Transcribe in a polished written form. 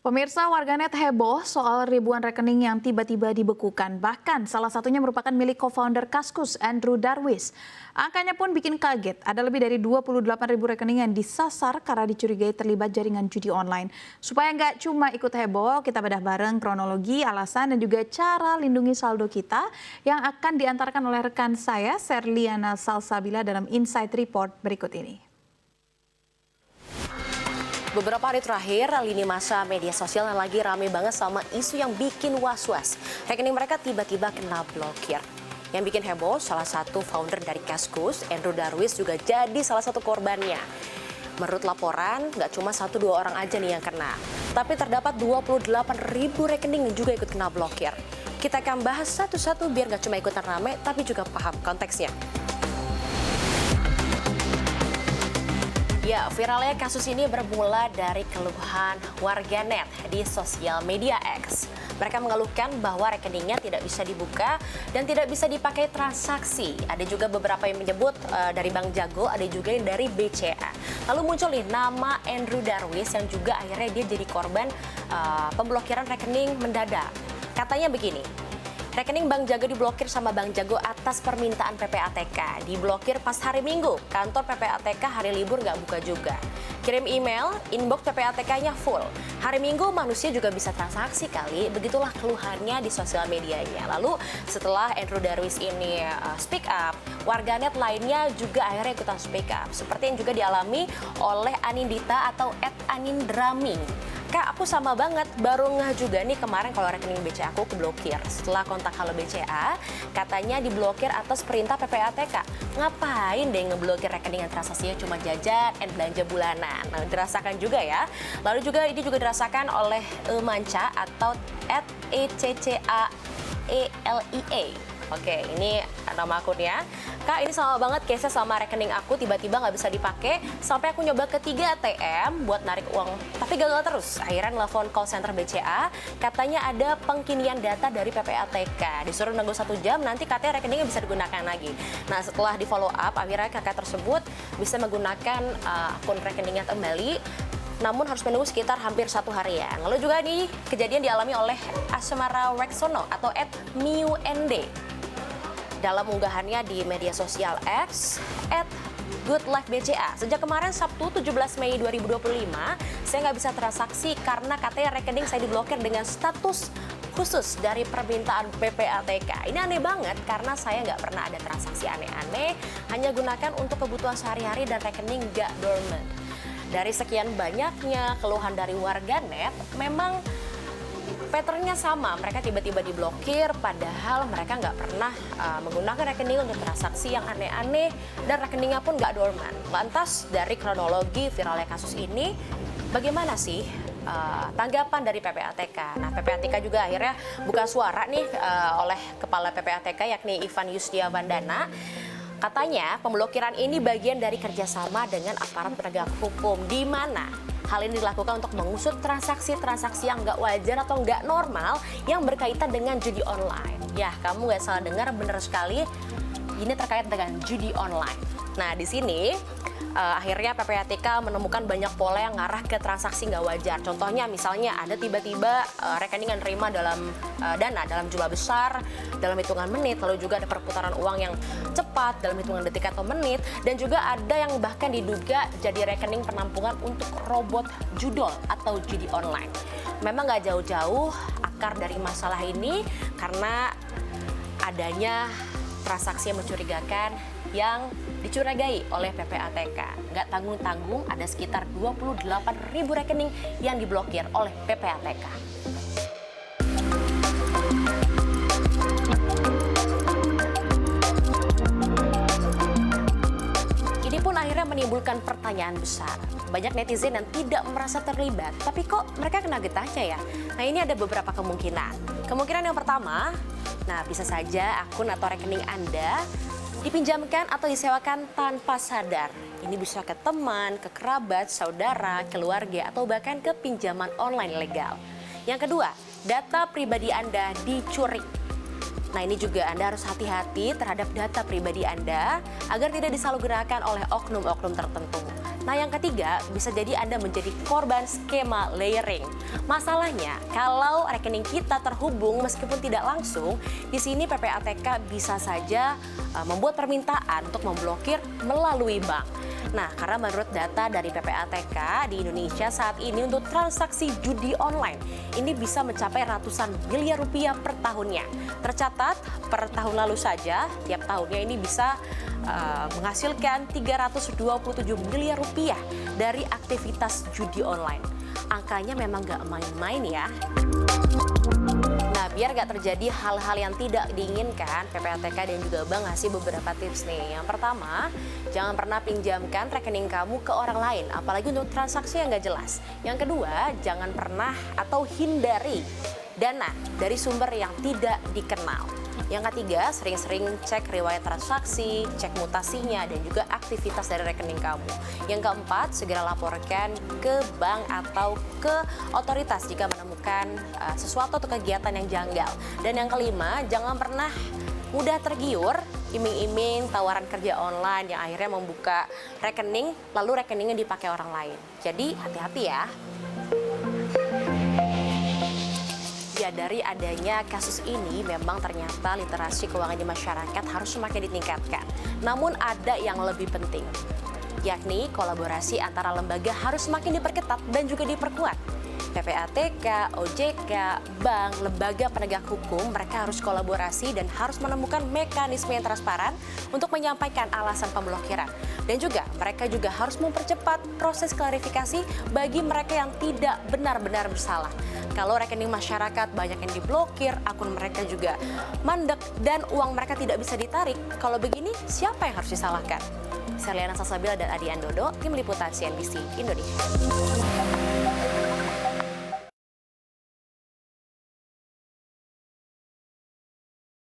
Pemirsa, warganet heboh soal ribuan rekening yang tiba-tiba dibekukan. Bahkan salah satunya merupakan milik co-founder Kaskus, Andrew Darwis. Angkanya pun bikin kaget. Ada lebih dari 28.000 rekening yang disasar karena dicurigai terlibat jaringan judi online. Supaya nggak cuma ikut heboh, kita bedah bareng kronologi, alasan, dan juga cara lindungi saldo kita yang akan diantarkan oleh rekan saya, Serliana Salsabila, dalam Insight Report berikut ini. Beberapa hari terakhir, lini masa media sosial yang lagi rame banget sama isu yang bikin was-was. Rekening mereka tiba-tiba kena blokir. Yang bikin heboh, salah satu founder dari Kaskus, Andrew Darwis, juga jadi salah satu korbannya. Menurut laporan, nggak cuma 1-2 orang aja nih yang kena. Tapi terdapat 28.000 rekening yang juga ikut kena blokir. Kita akan bahas satu-satu biar nggak cuma ikutan rame, tapi juga paham konteksnya. Ya, viralnya kasus ini bermula dari keluhan warganet di sosial media X. Mereka mengeluhkan bahwa rekeningnya tidak bisa dibuka dan tidak bisa dipakai transaksi. Ada juga beberapa yang menyebut dari Bank Jago, ada juga yang dari BCA. Lalu muncul nih nama Andrew Darwis yang juga akhirnya dia jadi korban pemblokiran rekening mendadak. Katanya begini. Rekening Bank Jago diblokir sama Bank Jago atas permintaan PPATK. Diblokir pas hari Minggu, kantor PPATK hari libur nggak buka juga. Kirim email, inbox PPATK-nya full. Hari Minggu manusia juga bisa transaksi kali, begitulah keluhannya di sosial medianya. Lalu setelah Andrew Darwis ini speak up, warganet lainnya juga akhirnya ikutan speak up. Seperti yang juga dialami oleh Anindita atau @anindrami. Kak, aku sama banget, baru ngeh juga nih kemarin kalau rekening BCA aku keblokir. Setelah kontak Halo BCA, katanya diblokir atas perintah PPATK. Ngapain deh ngeblokir rekening yang transaksinya cuma jajan dan belanja bulanan? Nah, dirasakan juga ya. Lalu juga ini juga dirasakan oleh Manca atau @ECCAELIA. Oke, ini nama akunnya. Kak, ini sama banget case-nya sama rekening aku tiba-tiba nggak bisa dipakai sampai aku nyoba ke 3 ATM buat narik uang, tapi gagal terus. Akhirnya nelfon call center BCA, katanya ada pengkinian data dari PPATK. Disuruh nunggu 1 jam, nanti katanya rekeningnya bisa digunakan lagi. Nah, setelah di follow up, akhirnya kakak tersebut bisa menggunakan akun rekeningnya kembali. Namun harus menunggu sekitar hampir 1 harian. Lalu juga nih kejadian dialami oleh Asmara Weksono atau @miund. Dalam unggahannya di media sosial X, @goodlifebca. Sejak kemarin Sabtu 17 Mei 2025, saya nggak bisa transaksi karena katanya rekening saya diblokir dengan status khusus dari permintaan PPATK. Ini aneh banget karena saya nggak pernah ada transaksi aneh-aneh, hanya gunakan untuk kebutuhan sehari-hari dan rekening nggak dormant. Dari sekian banyaknya keluhan dari warganet, memang patternnya sama, mereka tiba-tiba diblokir padahal mereka nggak pernah menggunakan rekening untuk transaksi yang aneh-aneh dan rekeningnya pun nggak dormant. Lantas dari kronologi viralnya kasus ini, bagaimana sih tanggapan dari PPATK? Nah, PPATK juga akhirnya buka suara nih oleh Kepala PPATK yakni Ivan Yusdiawardana. Katanya pemblokiran ini bagian dari kerjasama dengan aparat penegak hukum, di mana hal ini dilakukan untuk mengusut transaksi-transaksi yang nggak wajar atau nggak normal yang berkaitan dengan judi online. Ya, kamu nggak salah dengar, benar sekali. Ini terkait dengan judi online. Nah, di sini akhirnya PPATK menemukan banyak pola yang ngarah ke transaksi nggak wajar. Contohnya misalnya ada tiba-tiba rekening yang nerima dana dalam jumlah besar dalam hitungan menit, lalu juga ada perputaran uang yang cepat dalam hitungan detik atau menit, dan juga ada yang bahkan diduga jadi rekening penampungan untuk robot judol atau judi online. Memang nggak jauh-jauh akar dari masalah ini karena adanya transaksi yang mencurigakan yang dicurigai oleh PPATK. Nggak tanggung-tanggung, ada sekitar 28.000 rekening yang diblokir oleh PPATK. Ini pun akhirnya menimbulkan pertanyaan besar. Banyak netizen yang tidak merasa terlibat, tapi kok mereka kena getahnya ya? Nah, ini ada beberapa kemungkinan. Kemungkinan yang pertama, nah bisa saja akun atau rekening Anda dipinjamkan atau disewakan tanpa sadar. Ini bisa ke teman, ke kerabat, saudara, keluarga, atau bahkan ke pinjaman online legal. Yang kedua, data pribadi Anda dicuri. Nah, ini juga Anda harus hati-hati terhadap data pribadi Anda agar tidak disalahgunakan oleh oknum-oknum tertentu. Nah, yang ketiga, bisa jadi Anda menjadi korban skema layering. Masalahnya, kalau rekening kita terhubung meskipun tidak langsung, di sini PPATK bisa saja membuat permintaan untuk memblokir melalui bank. Nah, karena menurut data dari PPATK di Indonesia saat ini untuk transaksi judi online ini bisa mencapai ratusan miliar rupiah per tahunnya. Tercatat per tahun lalu saja, tiap tahunnya ini bisa menghasilkan 327 miliar rupiah dari aktivitas judi online. Angkanya memang gak main-main ya. Nah, biar gak terjadi hal-hal yang tidak diinginkan, PPATK dan juga bank ngasih beberapa tips nih. Yang pertama, jangan pernah pinjamkan rekening kamu ke orang lain, apalagi untuk transaksi yang gak jelas. Yang kedua, jangan pernah atau hindari dana dari sumber yang tidak dikenal. Yang ketiga, sering-sering cek riwayat transaksi, cek mutasinya, dan juga aktivitas dari rekening kamu. Yang keempat, segera laporkan ke bank atau ke otoritas jika menemukan sesuatu atau kegiatan yang janggal. Dan yang kelima, jangan pernah mudah tergiur iming-iming tawaran kerja online yang akhirnya membuka rekening, lalu rekeningnya dipakai orang lain. Jadi hati-hati ya. Ya, dari adanya kasus ini memang ternyata literasi keuangan di masyarakat harus semakin ditingkatkan. Namun ada yang lebih penting, yakni kolaborasi antara lembaga harus semakin diperketat dan juga diperkuat. PPATK, OJK, bank, lembaga penegak hukum, mereka harus kolaborasi dan harus menemukan mekanisme yang transparan untuk menyampaikan alasan pemblokiran. Dan juga mereka juga harus mempercepat proses klarifikasi bagi mereka yang tidak benar-benar bersalah. Kalau rekening masyarakat banyak yang diblokir, akun mereka juga mandek dan uang mereka tidak bisa ditarik. Kalau begini, siapa yang harus disalahkan? Saya Liana Salsabila dan Adi Andodo, tim liputan CNBC Indonesia.